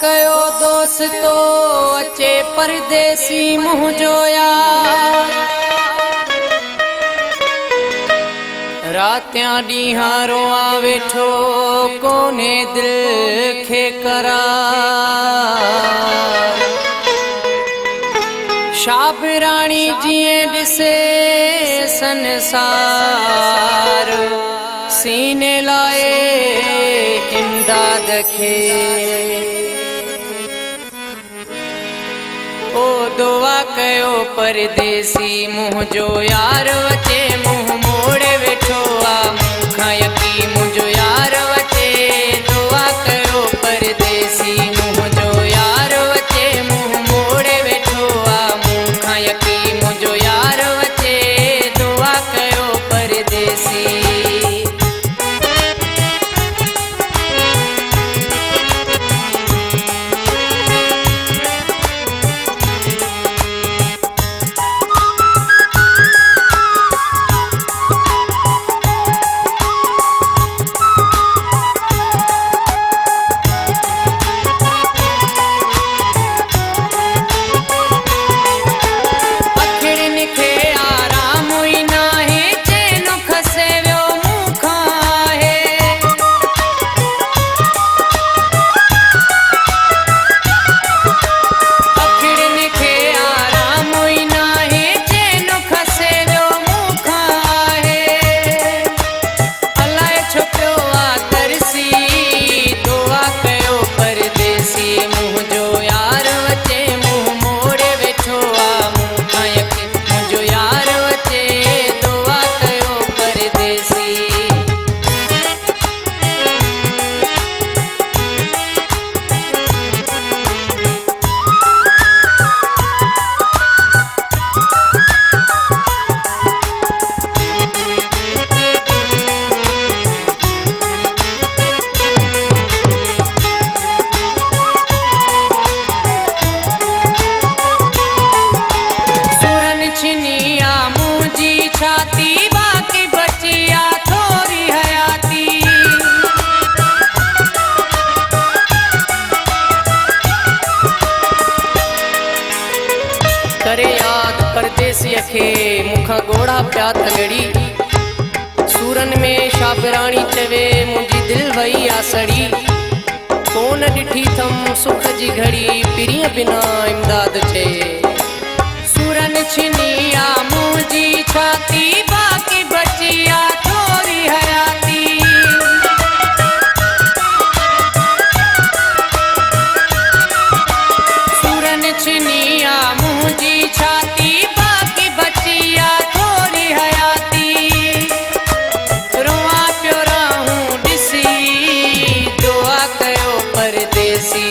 कयो दोस्तो अचे परदेसी मुँह जो यार। रात्यां ॾींहां रोआ वेठो कोने दिल खे करार। शाबराणी जिए ॾिसे संसार सीने लाए इमदाद खे। ओ दुआ कयो परदेसी मुँह जो यार वचे मुँह मोड़े वेठो आ मूंखां यकी मुंहिंजो यार वचे। दुआ कयो परदेसी मुँह जो यार वचे मुँह मोड़े वेठो आ मूंखां यकी मुंहिंजो यार वचे। दुआ कयो परदेसी। करे याद परदेसीअ खे मूंखां ॻोढ़ा पिया थगड़ी। सूरन में शाबराणी चवे मुंहिंजी दिल वई आ सड़ी। कोन ॾिठी थम सुख जी घड़ी पिरीअ बिना इमदाद चे। सूरन छिनी आ मुंहिंजी छाती बाक़ी बची आ थोरी हयाती। सूरन छिनी आ मुंहिंजी छाती बाक़ी बची आ थोरी हयाती। रोआ पियो रहूं ॾिसी दुआ कयो परदेसी